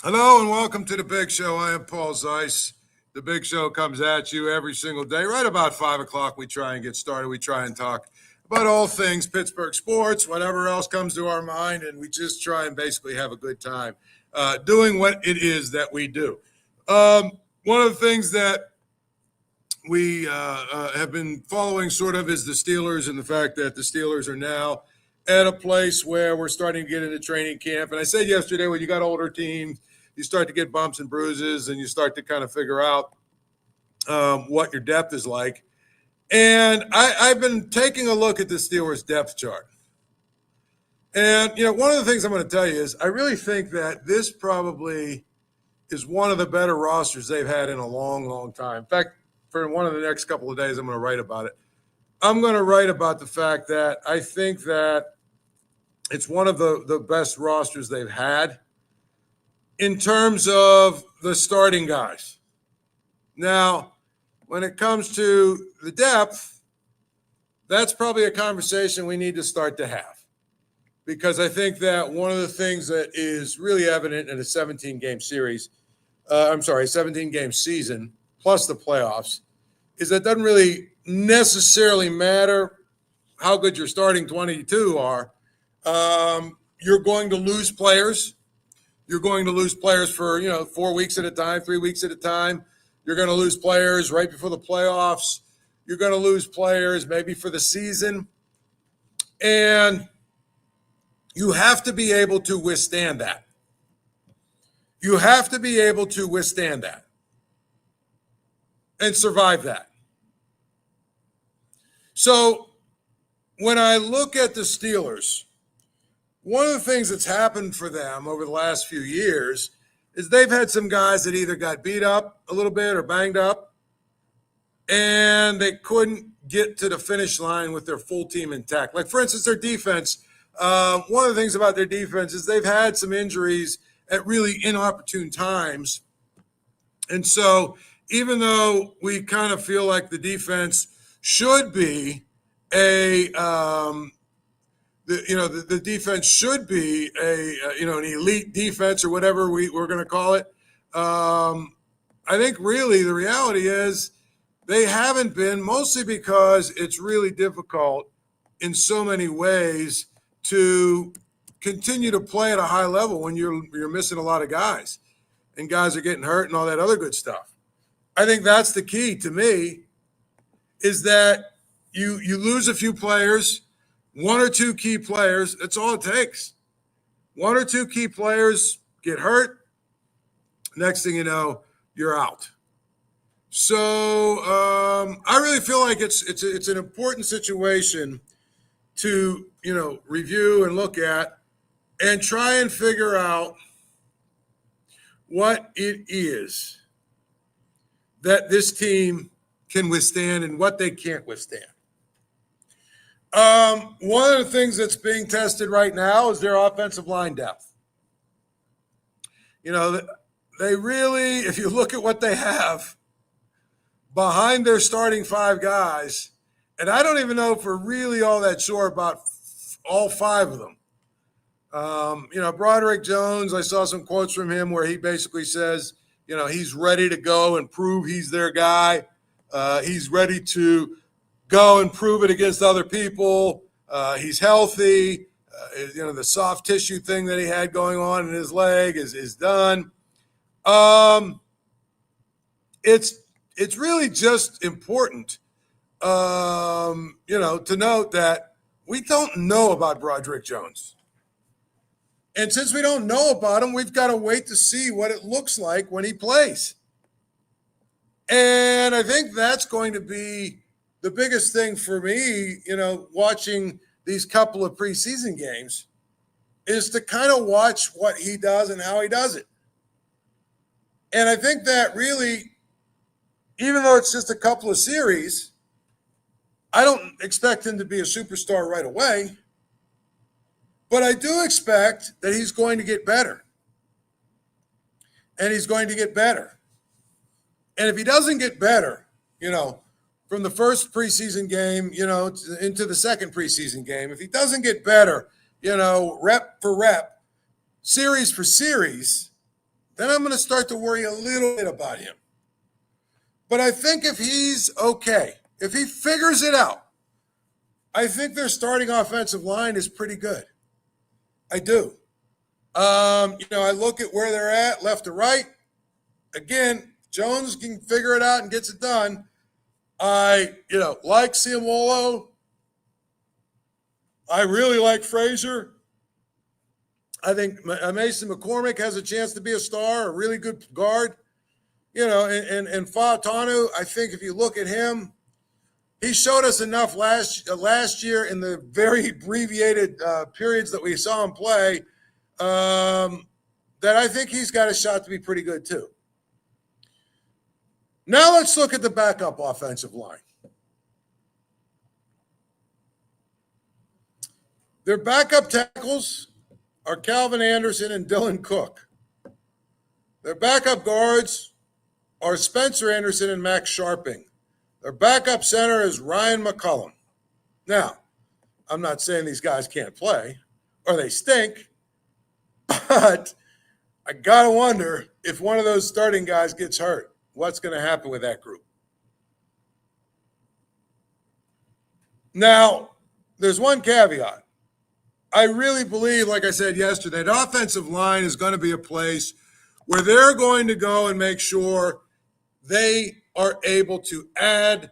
Hello and welcome to the Big Show. I am Paul Zeise. The Big Show comes at you every single day. Right about 5 o'clock, we try and get started. We try and talk about all things Pittsburgh sports, whatever else comes to our mind, and we just try and basically have a good time doing what it is that we do. One of the things that we have been following sort of is the Steelers and the fact that the Steelers are now at a place where we're starting to get into training camp. And I said yesterday, when you got older teams, you start to get bumps and bruises and you start to kind of figure out what your depth is like. And I've been taking a look at the Steelers depth chart. And, one of the things I'm going to tell you is I really think that this probably is one of the better rosters they've had in a long, long time. In fact, for one of the next couple of days, I'm going to write about it. I'm going to write about the fact that I think that it's one of the best rosters they've had in terms of the starting guys. Now, when it comes to the depth, that's probably a conversation we need to start to have. Because I think that one of the things that is really evident in a 17-game series, 17-game season, plus the playoffs, is that it doesn't really necessarily matter how good your starting 22 are. You're going to lose players. You're going to lose players for, 4 weeks at a time, 3 weeks at a time. You're going to lose players right before the playoffs. You're going to lose players maybe for the season. And you have to be able to withstand that. You have to be able to withstand that and survive that. So when I look at the Steelers, one of the things that's happened for them over the last few years is they've had some guys that either got beat up a little bit or banged up, and they couldn't get to the finish line with their full team intact. Like, for instance, their defense. One of the things about their defense is they've had some injuries at really inopportune times. And so even though we kind of feel like the defense should be the defense should be an elite defense or whatever we're going to call it. I think really the reality is they haven't been, mostly because it's really difficult in so many ways to continue to play at a high level when you're missing a lot of guys and guys are getting hurt and all that other good stuff. I think that's the key to me, is that you lose a few players, one or two key players. That's all it takes. One or two key players get hurt. Next thing you know, you're out. So I really feel like it's an important situation to review and look at and try and figure out what it is that this team can withstand and what they can't withstand. One of the things that's being tested right now is their offensive line depth. They really, if you look at what they have behind their starting five guys, and I don't even know if we're really all that sure about all five of them. Broderick Jones, I saw some quotes from him where he basically says, he's ready to go and prove he's their guy. He's ready to go and prove it against other people. He's healthy. The soft tissue thing that he had going on in his leg is done. It's really just important, to note that we don't know about Broderick Jones. And since we don't know about him, we've got to wait to see what it looks like when he plays. And I think that's going to be the biggest thing for me, watching these couple of preseason games, is to kind of watch what he does and how he does it. And I think that really, even though it's just a couple of series, I don't expect him to be a superstar right away. But I do expect that he's going to get better. And he's going to get better. And if he doesn't get better, from the first preseason game, into the second preseason game, if he doesn't get better, rep for rep, series for series, then I'm going to start to worry a little bit about him. But I think if he's okay, if he figures it out, I think their starting offensive line is pretty good. I do. I look at where they're at, left to right. Again, Jones can figure it out and gets it done. I like Siamolo. I really like Frazier. I think Mason McCormick has a chance to be a star, a really good guard. And Fautanu, I think if you look at him, he showed us enough last year in the very abbreviated periods that we saw him play that I think he's got a shot to be pretty good too. Now let's look at the backup offensive line. Their backup tackles are Calvin Anderson and Dylan Cook. Their backup guards are Spencer Anderson and Max Sharping. Their backup center is Ryan McCullum. Now, I'm not saying these guys can't play or they stink, but I got to wonder if one of those starting guys gets hurt, what's going to happen with that group? Now, there's one caveat. I really believe, like I said yesterday, the offensive line is going to be a place where they're going to go and make sure they are able to add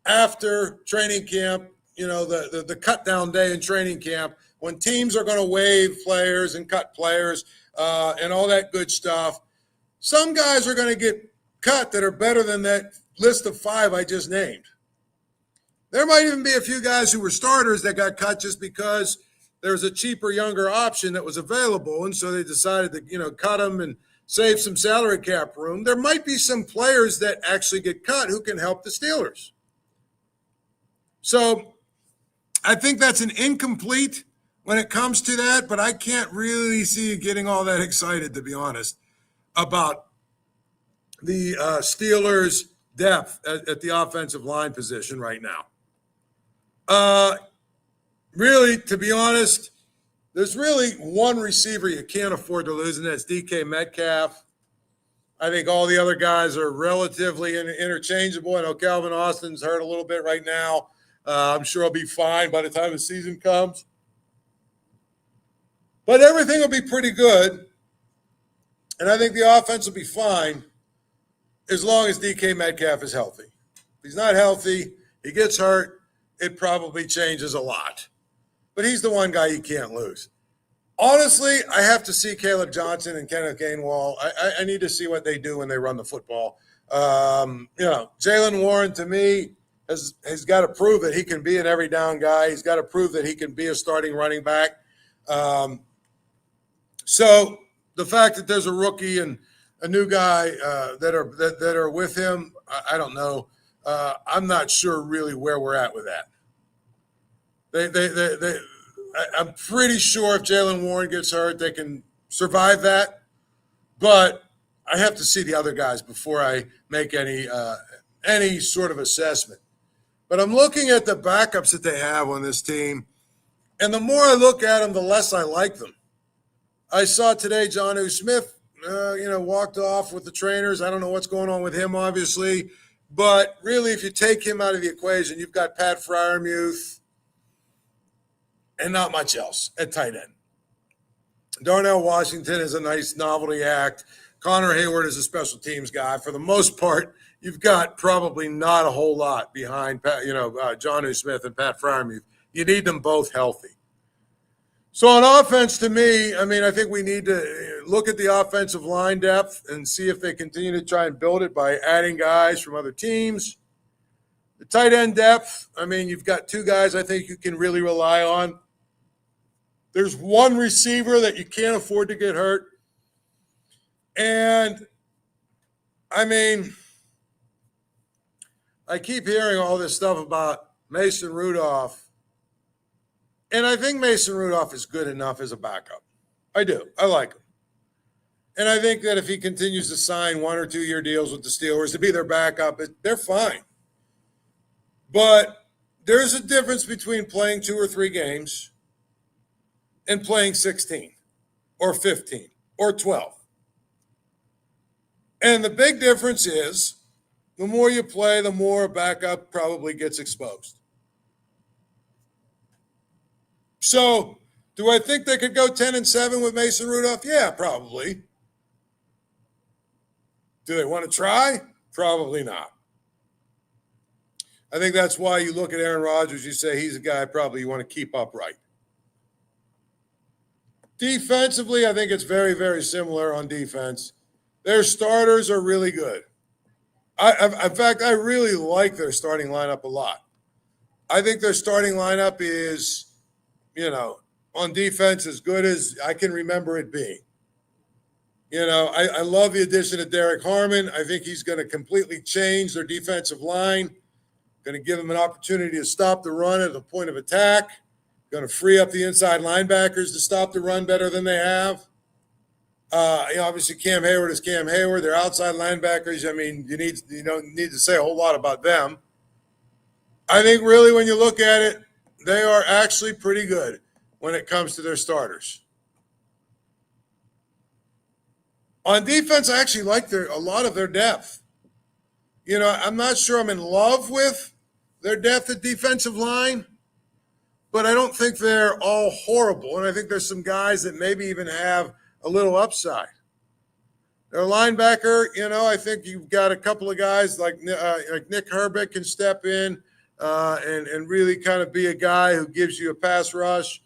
after training camp, the cut down day in training camp, when teams are going to waive players and cut players and all that good stuff. Some guys are going to get cut that are better than that list of 5 I just named. There might even be a few guys who were starters that got cut just because there's a cheaper, younger option that was available, and so they decided to, cut them and save some salary cap room. There might be some players that actually get cut who can help the Steelers. So I think that's an incomplete when it comes to that, but I can't really see you getting all that excited, to be honest, about the Steelers' depth at the offensive line position right now. Really, to be honest, there's really one receiver you can't afford to lose, and that's DK Metcalf. I think all the other guys are relatively interchangeable. I know Calvin Austin's hurt a little bit right now. I'm sure he'll be fine by the time the season comes. But everything will be pretty good, and I think the offense will be fine as long as DK Metcalf is healthy. If he's not healthy, he gets hurt, it probably changes a lot. But he's the one guy you can't lose. Honestly, I have to see Caleb Johnson and Kenneth Gainwell. I need to see what they do when they run the football. Jalen Warren, to me, has got to prove that he can be an every down guy. He's got to prove that he can be a starting running back. So the fact that there's a rookie and a new guy that are with him, I don't know. I'm not sure really where we're at with that. I'm pretty sure if Jalen Warren gets hurt, they can survive that. But I have to see the other guys before I make any sort of assessment. But I'm looking at the backups that they have on this team, and the more I look at them, the less I like them. I saw today Jonnu Smith, walked off with the trainers. I don't know what's going on with him, obviously. But really, if you take him out of the equation, you've got Pat Freiermuth and not much else at tight end. Darnell Washington is a nice novelty act. Connor Heyward is a special teams guy. For the most part, you've got probably not a whole lot behind Jonnu Smith and Pat Freiermuth. You need them both healthy. So on offense, to me, I think we need to look at the offensive line depth and see if they continue to try and build it by adding guys from other teams. The tight end depth, you've got 2 guys I think you can really rely on. There's one receiver that you can't afford to get hurt. And, I keep hearing all this stuff about Mason Rudolph. And I think Mason Rudolph is good enough as a backup. I do. I like him. And I think that if he continues to sign 1 or 2 year deals with the Steelers to be their backup, they're fine. But there's a difference between playing 2 or 3 games and playing 16 or 15 or 12. And the big difference is the more you play, the more a backup probably gets exposed. So, do I think they could go 10-7 with Mason Rudolph? Yeah, probably. Do they want to try? Probably not. I think that's why you look at Aaron Rodgers, you say he's a guy probably you want to keep upright. Defensively, I think it's very, very similar on defense. Their starters are really good. In fact, I really like their starting lineup a lot. I think their starting lineup is, on defense as good as I can remember it being. I love the addition of Derek Harmon. I think he's going to completely change their defensive line, going to give them an opportunity to stop the run at the point of attack, going to free up the inside linebackers to stop the run better than they have. Obviously, Cam Heyward is Cam Heyward. They're outside linebackers. I mean, you don't need to say a whole lot about them. I think really when you look at it, they are actually pretty good when it comes to their starters. On defense, I actually like a lot of their depth. I'm not sure I'm in love with their depth at defensive line, but I don't think they're all horrible. And I think there's some guys that maybe even have a little upside. Their linebacker, I think you've got a couple of guys like Nick Herbert can step in and really kind of be a guy who gives you a pass rush.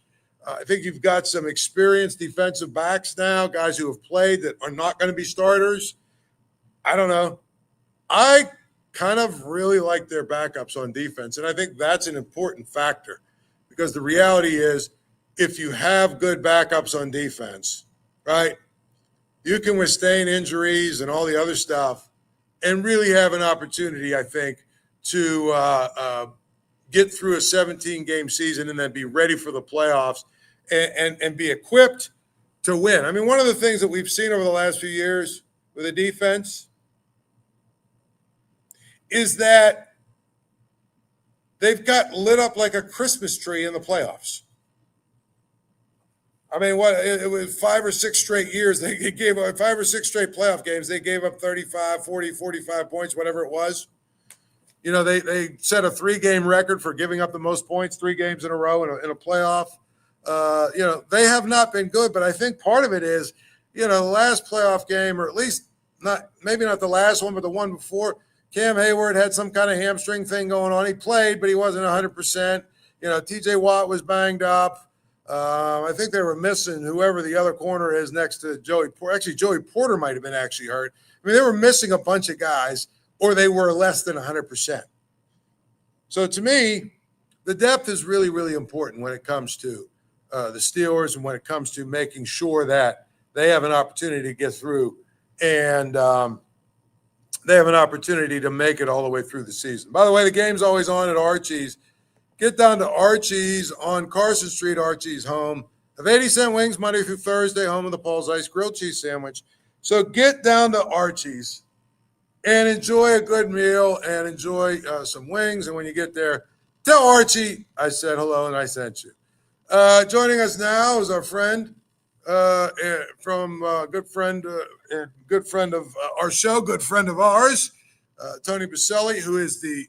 I think you've got some experienced defensive backs now, guys who have played that are not going to be starters. I don't know. I kind of really like their backups on defense, and I think that's an important factor because the reality is if you have good backups on defense, right, you can withstand injuries and all the other stuff and really have an opportunity, I think, to get through a 17-game season and then be ready for the playoffs and be equipped to win. I mean, one of the things that we've seen over the last few years with the defense is that they've got lit up like a Christmas tree in the playoffs. I mean, it was 5 or 6 straight years. They gave up 5 or 6 straight playoff games. They gave up 35, 40, 45 points, whatever it was. They set a 3-game record for giving up the most points 3 games in a row in a playoff. They have not been good, but I think part of it is, the last playoff game, or at least maybe not the last one, but the one before, Cam Heyward had some kind of hamstring thing going on. He played, but he wasn't 100%. TJ Watt was banged up. I think they were missing whoever the other corner is next to Joey Porter. Actually, Joey Porter might have been actually hurt. I mean, they were missing a bunch of guys, or they were less than 100%. So to me, the depth is really, really important when it comes to the Steelers and when it comes to making sure that they have an opportunity to get through and they have an opportunity to make it all the way through the season. By the way, the game's always on at Archie's. Get down to Archie's on Carson Street, Archie's home. Have 80-cent wings Monday through Thursday, home of the Paul Zeise grilled cheese sandwich. So get down to Archie's and enjoy a good meal and enjoy some wings. And when you get there, tell Archie I said hello and I sent you. Joining us now is our friend from good friend of our show, good friend of ours, Tony Buccilli, who is the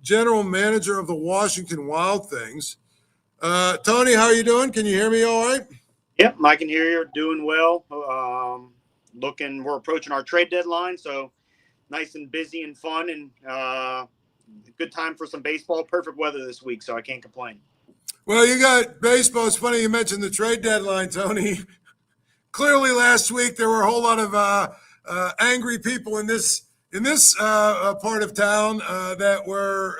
general manager of the Washington Wild Things. Tony, how are you doing? Can you hear me all right? Yep, I can hear you. Doing well. We're approaching our trade deadline, so nice and busy and fun, and good time for some baseball. Perfect weather this week, so I can't complain. Well, you got baseball. It's funny you mentioned the trade deadline, Tony. Clearly, last week there were a whole lot of angry people in this part of town that were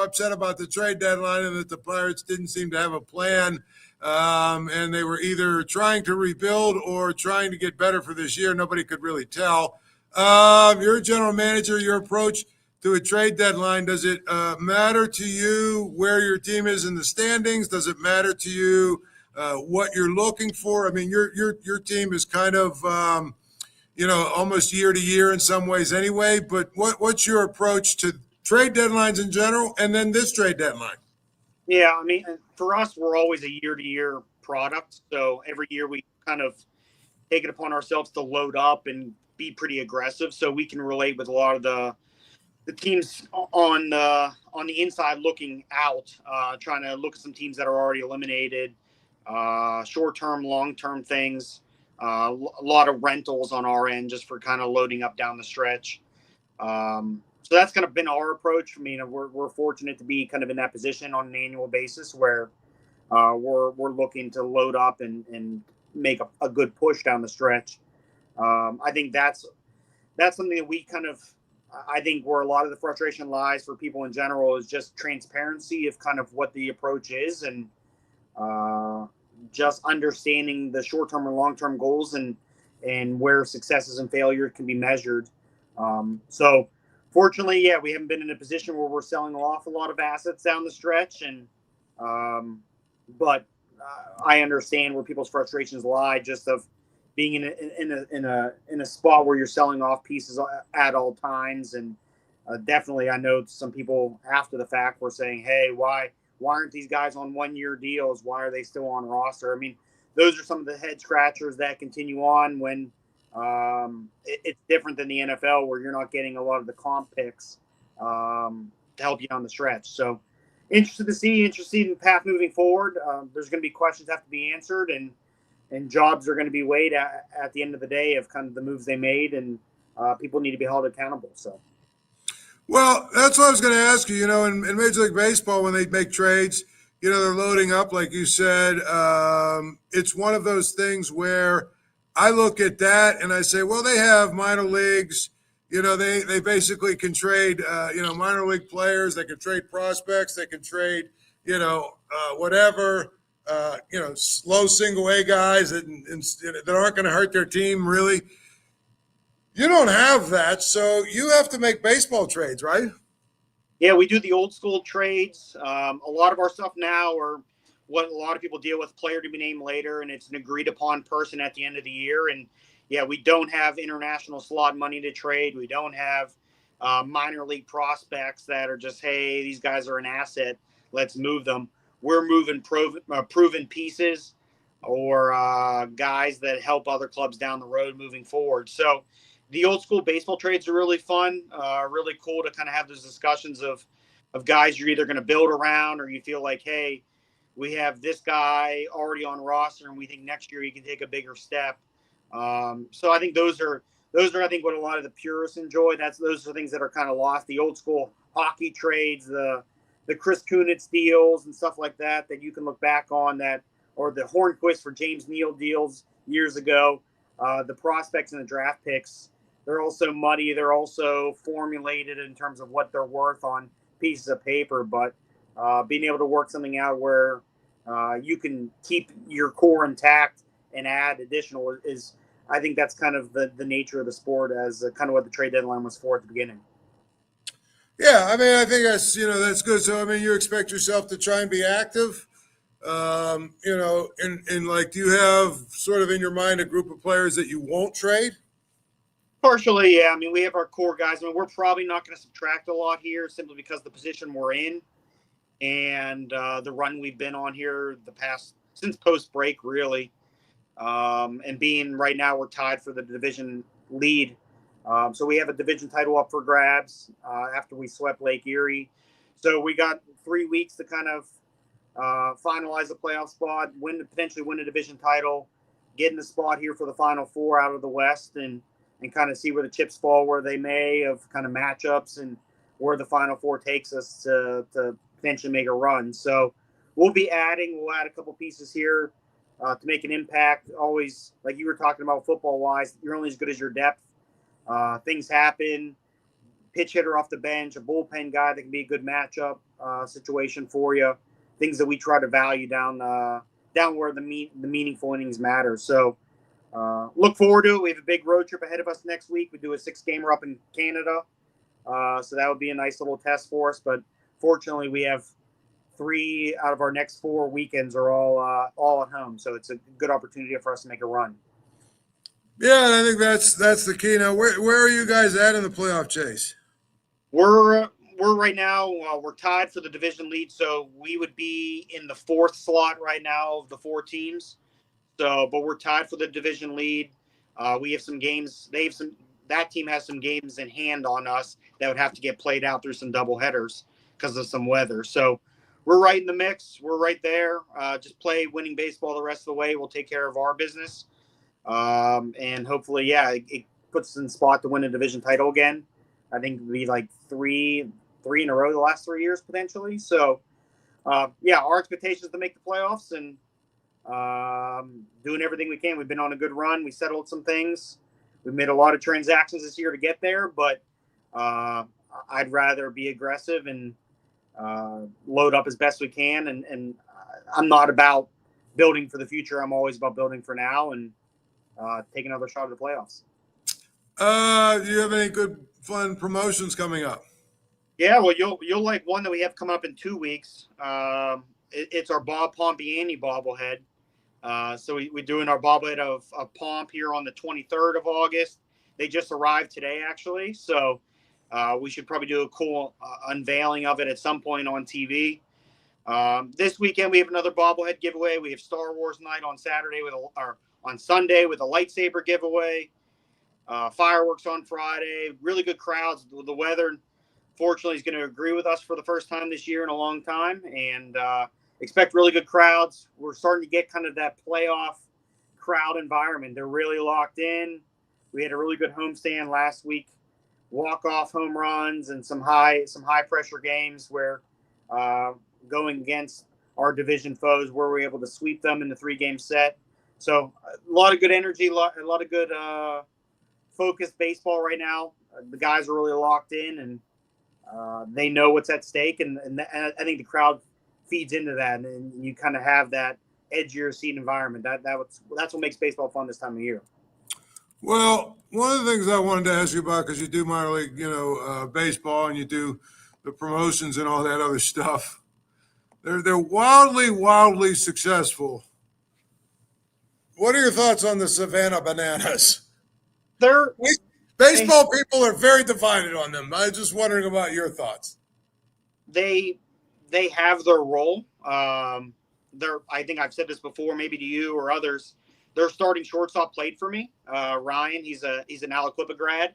upset about the trade deadline and that the Pirates didn't seem to have a plan, and they were either trying to rebuild or trying to get better for this year. Nobody could really tell. You're a general manager. Your approach to a trade deadline, does it matter to you where your team is in the standings? Does it matter to you what you're looking for? I mean, your team is kind of almost year to year in some ways anyway, but what's your approach to trade deadlines in general and then this trade deadline? Yeah, I mean, for us, we're always a year-to-year product. So every year we kind of take it upon ourselves to load up and be pretty aggressive. So we can relate with a lot of the teams on the inside looking out, trying to look at some teams that are already eliminated, short-term, long-term things, a lot of rentals on our end just for kind of loading up down the stretch. So that's kind of been our approach. I mean, we're fortunate to be kind of in that position on an annual basis where we're looking to load up and make a good push down the stretch. I think that's something that we kind of, I think where a lot of the frustration lies for people in general is just transparency of kind of what the approach is, and just understanding the short-term and long-term goals and where successes and failures can be measured. So fortunately, yeah, we haven't been in a position where we're selling off a lot of assets down the stretch, but I understand where people's frustrations lie, just of being in a spot where you're selling off pieces at all times. And definitely, I know some people after the fact were saying, "Hey, why aren't these guys on 1-year deals? Why are they still on roster?" I mean, those are some of the head scratchers that continue on when it's different than the NFL, where you're not getting a lot of the comp picks to help you down the stretch. So interested in the path moving forward. There's going to be questions that have to be answered, and jobs are going to be weighed at the end of the day of kind of the moves they made, and people need to be held accountable. So, Well, that's what I was going to ask you. You know, in Major League Baseball, when they make trades, you know, they're loading up, like you said. It's one of those things where I look at that and I say, well, they have minor leagues. You know, they basically can trade, minor league players. They can trade prospects. They can trade, whatever. Low single A guys that aren't going to hurt their team really. You don't have that, so you have to make baseball trades, right? yeah, we do the old school trades. A lot of our stuff now are what a lot of people deal with, player to be named later, and it's an agreed upon person at the end of the year. And yeah, we don't have international slot money to trade. We don't have minor league prospects that are just, hey, these guys are an asset, let's move them. We're moving proven pieces or guys that help other clubs down the road moving forward. So the old school baseball trades are really fun, really cool to kind of have those discussions of guys you're either going to build around, or you feel like, hey, we have this guy already on roster and we think next year he can take a bigger step. So I think those are I think what a lot of the purists enjoy. Those are things that are kind of lost. The old school hockey trades, the Chris Kunitz deals and stuff like that you can look back on, that, or the Hornquist for James Neal deals years ago. The prospects and the draft picks, they're also muddy. They're also formulated in terms of what they're worth on pieces of paper. But being able to work something out where you can keep your core intact and add additional is, I think that's kind of the nature of the sport, as kind of what the trade deadline was for at the beginning. Yeah, I mean, I think that's good. So, I mean, you expect yourself to try and be active, and like, do you have sort of in your mind a group of players that you won't trade? Partially, yeah. I mean, we have our core guys. I mean, we're probably not going to subtract a lot here simply because the position we're in and the run we've been on here since post break, really. And being right now we're tied for the division lead. So we have a division title up for grabs after we swept Lake Erie. So we got 3 weeks to kind of finalize the playoff spot, potentially win a division title, get in the spot here for the Final Four out of the West, and kind of see where the chips fall, where they may, of kind of matchups and where the Final Four takes us to potentially make a run. So we'll add a couple pieces here to make an impact. Always, like you were talking about football-wise, you're only as good as your depth. Things happen. Pitch hitter off the bench, a bullpen guy that can be a good matchup situation for you. Things that we try to value down where the meaningful innings matter. So look forward to it. We have a big road trip ahead of us next week. We do a 6-gamer up in Canada. So that would be a nice little test for us. But fortunately, we have 3 out of our next 4 weekends are all at home. So it's a good opportunity for us to make a run. Yeah, and I think that's the key. Now, where are you guys at in the playoff chase? We're right now, we're tied for the division lead. So we would be in the 4th slot right now of the 4 teams. So, but we're tied for the division lead. We have some games. They have some that team has some games in hand on us that would have to get played out through some doubleheaders because of some weather. So we're right in the mix. We're right there. Just play winning baseball the rest of the way. We'll take care of our business. And hopefully, it puts us in spot to win a division title again. I think it'll be like three in a row the last 3 years potentially. So, our expectation is to make the playoffs and doing everything we can. We've been on a good run. We settled some things. We've made a lot of transactions this year to get there, but I'd rather be aggressive and load up as best we can. And I'm not about building for the future. I'm always about building for now and take another shot at the playoffs. Do you have any good, fun promotions coming up? Yeah, well, you'll like one that we have coming up in 2 weeks. It's our Bob Pompiani bobblehead. So we're doing our bobblehead of Pomp here on the 23rd of August. They just arrived today, actually. So we should probably do a cool unveiling of it at some point on TV. This weekend we have another bobblehead giveaway. We have Star Wars night on Saturday on Sunday with a lightsaber giveaway. Fireworks on Friday. Really good crowds. The weather, fortunately, is going to agree with us for the first time this year in a long time, and expect really good crowds. We're starting to get kind of that playoff crowd environment. They're really locked in. We had a really good homestand last week, walk-off home runs and some high pressure games where going against our division foes, where we're able to sweep them in the 3-game set. So a lot of good energy, a lot of good focused baseball right now. The guys are really locked in, and they know what's at stake, and I think the crowd feeds into that, and you kind of have that edge of your seat environment. That's what makes baseball fun this time of year. Well, one of the things I wanted to ask you about, because you do minor league, baseball, and you do the promotions and all that other stuff. They're wildly successful. What are your thoughts on the Savannah Bananas? Baseball people are very divided on them. I'm just wondering about your thoughts. They have their role. I think I've said this before, maybe to you or others. Their starting shortstop played for me. Ryan, he's an Aliquippa grad.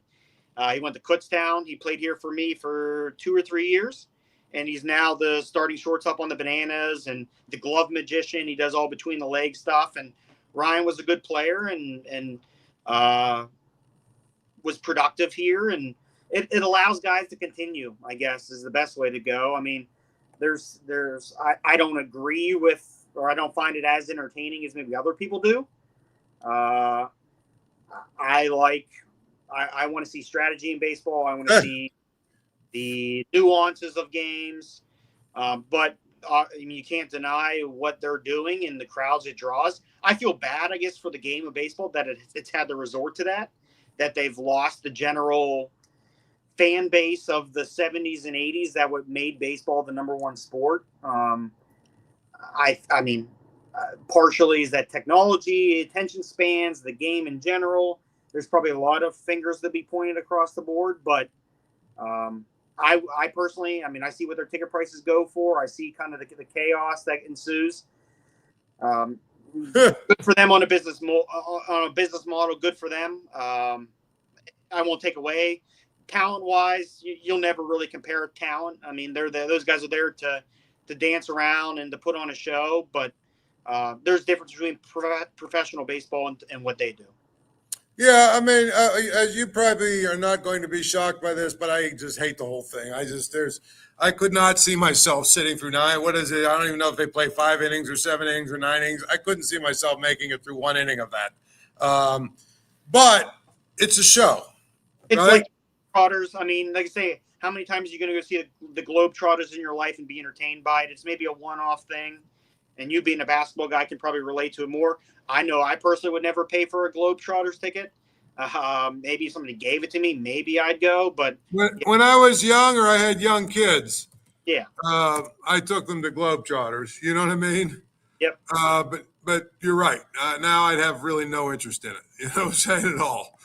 He went to Kutztown. He played here for me for 2 or 3 years, and he's now the starting shortstop on the Bananas and the glove magician. He does all between the leg stuff. And Ryan was a good player and was productive here, and it allows guys to continue, I guess, is the best way to go. I mean, I don't agree with, or I don't find it as entertaining as maybe other people do. I want to see strategy in baseball. I want to see the nuances of games. But you can't deny what they're doing and the crowds it draws. I feel bad, I guess, for the game of baseball that it's had to resort to that they've lost the general fan base of the 70s and 80s that what made baseball the number one sport. Partially is that technology, attention spans, the game in general. There's probably a lot of fingers to be pointed across the board, but I personally, I see what their ticket prices go for. I see kind of the chaos that ensues. Good for them on a business model. Good for them. I won't take away talent-wise. You'll never really compare talent. Those guys are there to dance around and to put on a show, but there's a difference between professional baseball and what they do. Yeah, you probably are not going to be shocked by this, but I just hate the whole thing. I could not see myself sitting through 9. What is it? I don't even know if they play 5 innings or 7 innings or 9 innings. I couldn't see myself making it through 1 inning of that. But it's a show. It's right? like Trotters. Like I say, how many times are you going to go see the Globetrotters in your life and be entertained by it? It's maybe a one-off thing. And you being a basketball guy can probably relate to it more. I know I personally would never pay for a Globetrotters ticket. Maybe if somebody gave it to me, maybe I'd go. But when I was young, or I had young kids, yeah, I took them to Globetrotters. You know what I mean? Yep. But you're right. Now I'd have really no interest in it. You know what I'm saying? At all.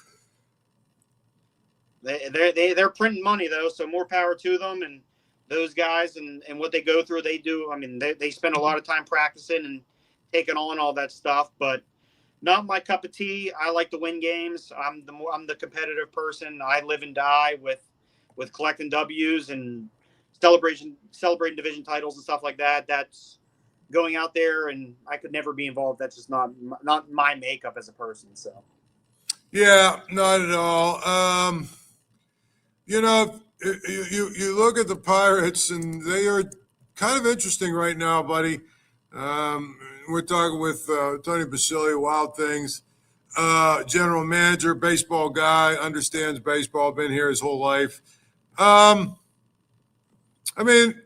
They're printing money though, so more power to them. And those guys and what they go through, they do. They spend a lot of time practicing and taking on all that stuff. But Not my cup of tea. I like to win games. I'm the competitive person. I live and die with collecting W's and celebrating division titles and stuff like that. That's going out there, and I could never be involved. That's just not my makeup as a person. So Yeah, not at all. You know, you look at the Pirates, and they are kind of interesting right now, buddy. We're talking with Tony Buccilli, Wild Things, general manager, baseball guy, understands baseball, been here his whole life. I mean,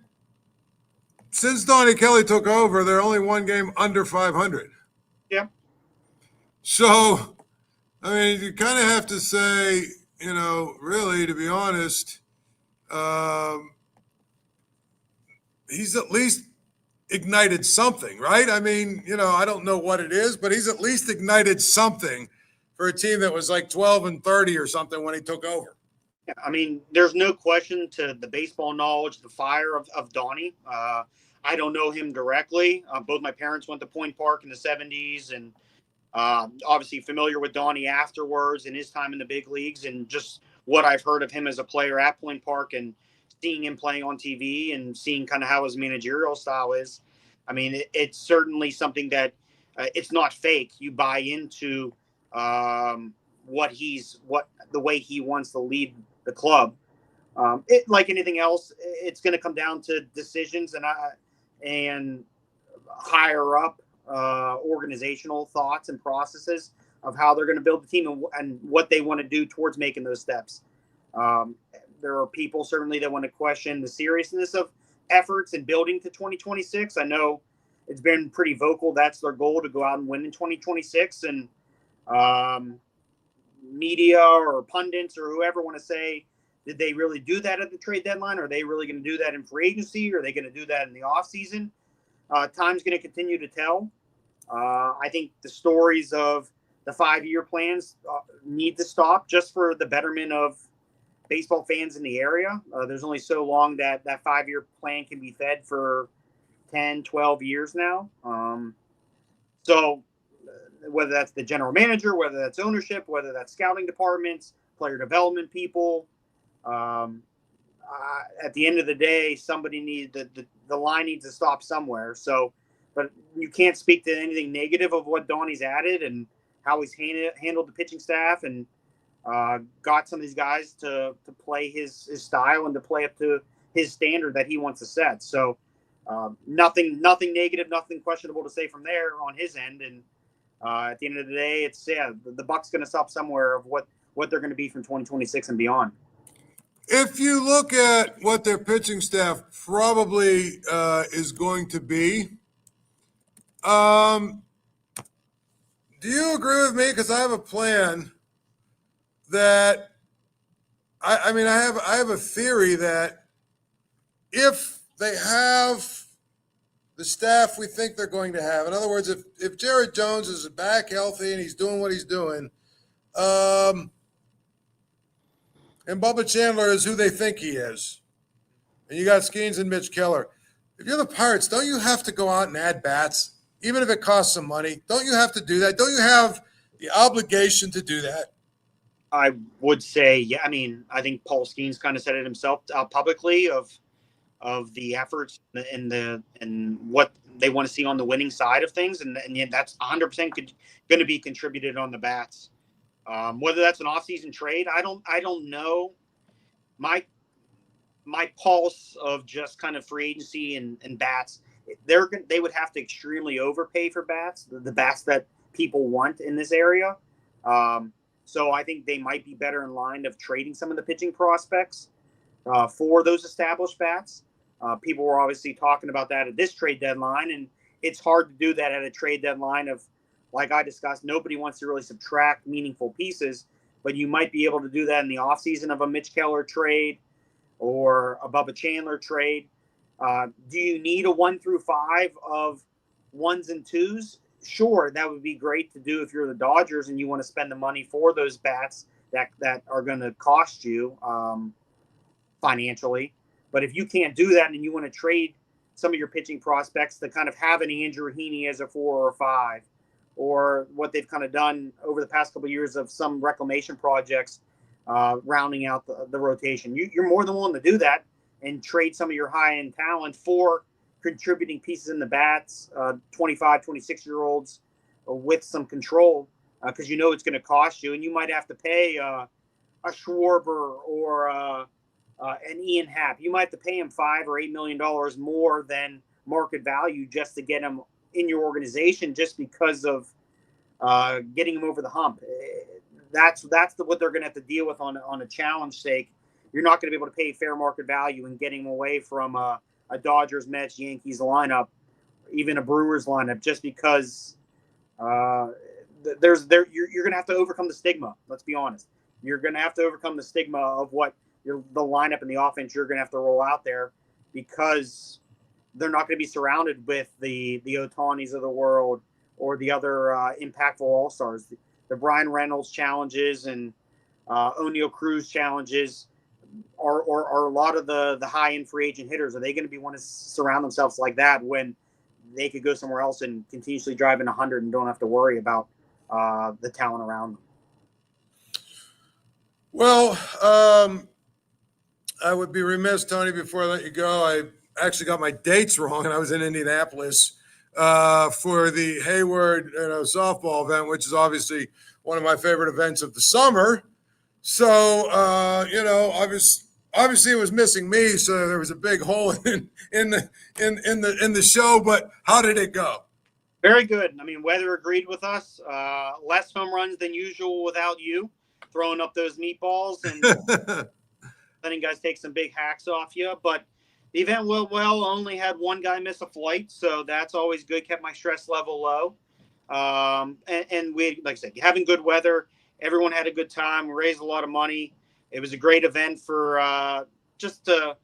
since Donnie Kelly took over, they're only one game under 500. yeah, So, I mean, you kind of have to say, really, to be honest, um, he's at least ignited something, right? I mean, I don't know what it is, but he's at least ignited something for a team that was like 12-30 or something when he took over. yeah. I mean, there's no question to the baseball knowledge, the fire of Donnie. I don't know him directly. Both my parents went to Point Park in the '70s, and obviously familiar with Donnie afterwards and his time in the big leagues, and just what I've heard of him as a player at Point Park and seeing him playing on TV and seeing kind of how his managerial style is. I mean, it's certainly something that it's not fake. You buy into what the way he wants to lead the club. Like anything else, it's going to come down to decisions and higher up organizational thoughts and processes of how they're going to build the team and what they want to do towards making those steps. There are people certainly that want to question the seriousness of efforts and building to 2026. I know it's been pretty vocal. That's their goal, to go out and win in 2026. And media or pundits or whoever want to say, did they really do that at the trade deadline? Are they really going to do that in free agency? Are they going to do that in the offseason? Time's going to continue to tell. I think the stories of the 5-year plans need to stop just for the betterment of baseball fans in the area. There's only so long that 5-year plan can be fed for 10, 12 years now. So whether that's the general manager, whether that's ownership, whether that's scouting departments, player development people, at the end of the day, somebody needs the line needs to stop somewhere. So, but you can't speak to anything negative of what Donnie's added and how he's handled the pitching staff and got some of these guys to play his style and to play up to his standard that he wants to set. So nothing negative, nothing questionable to say from there on his end. And at the end of the day, it's the buck's going to stop somewhere of what they're going to be from 2026 and beyond. If you look at what their pitching staff probably is going to be, do you agree with me? Because I have a plan that I have a theory that if they have the staff we think they're going to have, in other words, if Jared Jones is back healthy and he's doing what he's doing, and Bubba Chandler is who they think he is, and you got Skeens and Mitch Keller, if you're the Pirates, don't you have to go out and add bats, even if it costs some money? Don't you have to do that? Don't you have the obligation to do that? I would say, yeah. I mean, I think Paul Skeens kind of said it himself publicly of the efforts and what they want to see on the winning side of things, and yeah, that's 100% going to be contributed on the bats. Whether that's an offseason trade, I don't know. My pulse of just kind of free agency and bats, they would have to extremely overpay for bats, the bats that people want in this area. So I think they might be better in line of trading some of the pitching prospects for those established bats. People were obviously talking about that at this trade deadline, and it's hard to do that at a trade deadline of, like I discussed, nobody wants to really subtract meaningful pieces, but you might be able to do that in the offseason of a Mitch Keller trade or a Bubba Chandler trade. Do you need a 1 through 5 of 1s and 2s? Sure, that would be great to do if you're the Dodgers and you want to spend the money for those bats that are going to cost you financially. But if you can't do that and you want to trade some of your pitching prospects to kind of have an Andrew Heaney as a 4 or 5, or what they've kind of done over the past couple of years of some reclamation projects, rounding out the rotation. You're more than willing to do that and trade some of your high-end talent for contributing pieces in the bats, 25, 26-year-olds with some control, because you know it's going to cost you, and you might have to pay a Schwarber or an Ian Happ. You might have to pay him $5 or $8 million more than market value just to get him in your organization, just because of getting him over the hump. That's what they're going to have to deal with on a challenge sake. You're not going to be able to pay fair market value and getting him away from a Dodgers, Mets, Yankees lineup, even a Brewers lineup, just because you're going to have to overcome the stigma. Let's be honest. You're going to have to overcome the stigma of what the lineup and the offense you're going to have to roll out there, because they're not going to be surrounded with the Ohtanis of the world or the other impactful all-stars. The Brian Reynolds challenges and O'Neal Cruz challenges are a lot of the high-end free agent hitters. Are they going to be want to surround themselves like that when they could go somewhere else and continuously drive in 100 and don't have to worry about the talent around them? Well, I would be remiss, Tony, before I let you go. I actually got my dates wrong, and I was in Indianapolis for the Heyward softball event, which is obviously one of my favorite events of the summer. So, obviously it was missing me, so there was a big hole in the show. But how did it go? Very good. I mean, weather agreed with us. Less home runs than usual without you throwing up those meatballs and letting guys take some big hacks off you. But the event went well. Only had one guy miss a flight, so that's always good. Kept my stress level low. And we, like I said, having good weather. Everyone had a good time. We raised a lot of money. It was a great event for just to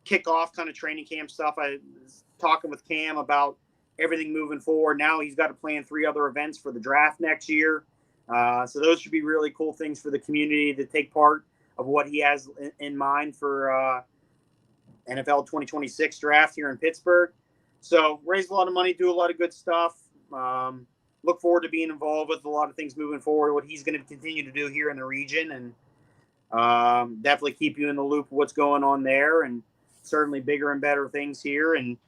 kick off kind of training camp stuff. I was talking with Cam about everything moving forward. Now he's got to plan 3 other events for the draft next year. So those should be really cool things for the community to take part of what he has in mind for NFL 2026 draft here in Pittsburgh. So raise a lot of money, do a lot of good stuff. Look forward to being involved with a lot of things moving forward, what he's going to continue to do here in the region, and definitely keep you in the loop of what's going on there, and certainly bigger and better things here, and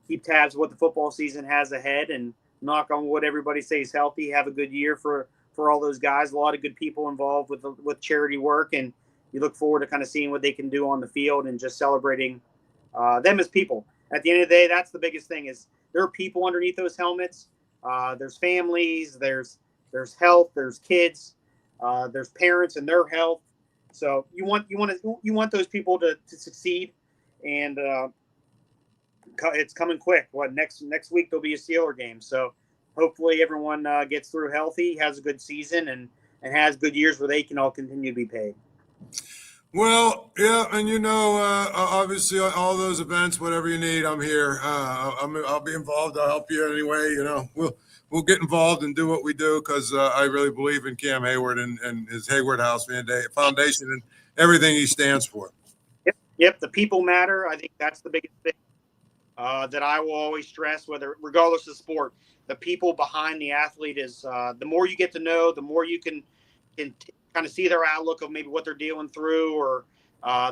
keep tabs of what the football season has ahead, and knock on wood, everybody stays healthy, have a good year for all those guys. A lot of good people involved with charity work, and you look forward to kind of seeing what they can do on the field and just celebrating them as people. At the end of the day, that's the biggest thing, is there are people underneath those helmets. There's families, there's health, there's kids, there's parents and their health. So you want those people to succeed, and it's coming quick. Next week there'll be a Steeler game. So hopefully everyone gets through healthy, has a good season, and has good years where they can all continue to be paid. Well, yeah, and obviously all those events, whatever you need, I'm here. I'll be involved. I'll help you anyway. We'll get involved and do what we do, because I really believe in Cam Heyward and his Heyward House Foundation and everything he stands for. Yep. The people matter. I think that's the biggest thing that I will always stress, regardless of sport. The people behind the athlete is the more you get to know, the more you can kind of see their outlook of maybe what they're dealing through, or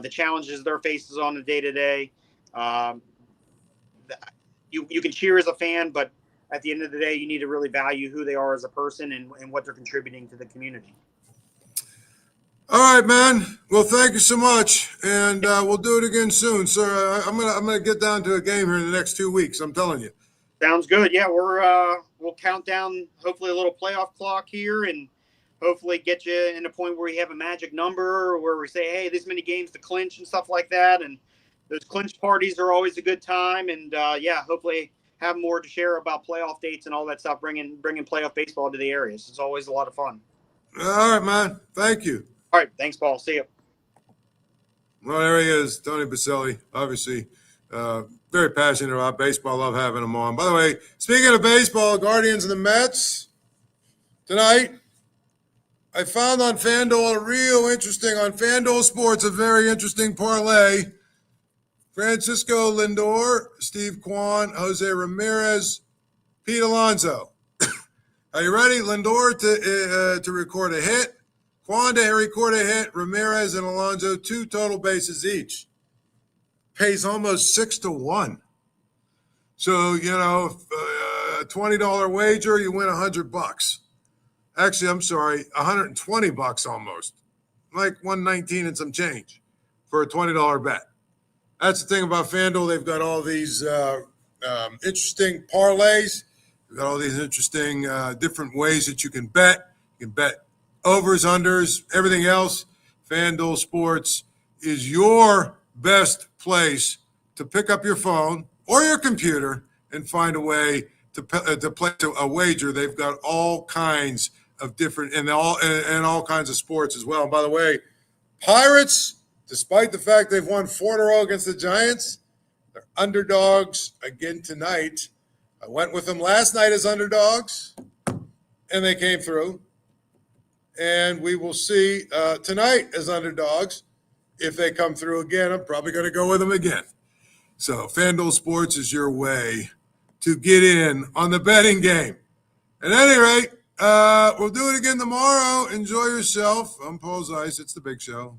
the challenges their faces on the day-to-day. You can cheer as a fan, but at the end of the day, you need to really value who they are as a person and what they're contributing to the community. All right, man. Well, thank you so much, and we'll do it again soon, sir. I'm gonna get down to a game here in the next 2 weeks. I'm telling you. Sounds good. Yeah, we'll count down hopefully a little playoff clock here, and hopefully get you in a point where we have a magic number, where we say, hey, this many games to clinch and stuff like that. And those clinch parties are always a good time. And hopefully have more to share about playoff dates and all that stuff, bringing playoff baseball to the areas. It's always a lot of fun. All right, man. Thank you. All right. Thanks, Paul. See you. Well, there he is, Tony Buccilli, obviously very passionate about baseball. Love having him on. By the way, speaking of baseball, Guardians and the Mets tonight, I found on FanDuel on FanDuel Sports, a very interesting parlay. Francisco Lindor, Steve Kwan, Jose Ramirez, Pete Alonso. Are you ready? Lindor to record a hit. Quan to record a hit. Ramirez and Alonso, 2 total bases each. Pays almost 6-1. So, you know, a $20 wager, you win $100. Actually, I'm sorry, $120 almost. Like $119 and some change for a $20 bet. That's the thing about FanDuel. They've got all these interesting parlays. They've got all these interesting different ways that you can bet. You can bet overs, unders, everything else. FanDuel Sports is your best place to pick up your phone or your computer and find a way to play a wager. They've got all kinds of different and all kinds of sports as well. And by the way, Pirates, despite the fact they've won 4 in a row against the Giants, they're underdogs again tonight. I went with them last night as underdogs, and they came through. And we will see tonight as underdogs. If they come through again, I'm probably going to go with them again. So FanDuel Sports is your way to get in on the betting game. At any rate, we'll do it again tomorrow. Enjoy yourself. I'm Paul Zeise. It's The Big Show.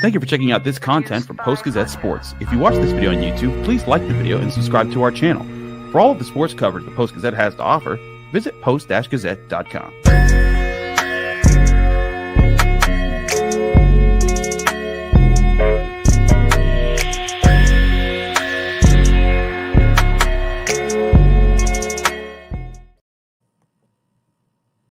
Thank you for checking out this content from Post-Gazette Sports. If you watch this video on YouTube, please like the video and subscribe to our channel. For all of the sports coverage the Post-Gazette has to offer, visit post-gazette.com.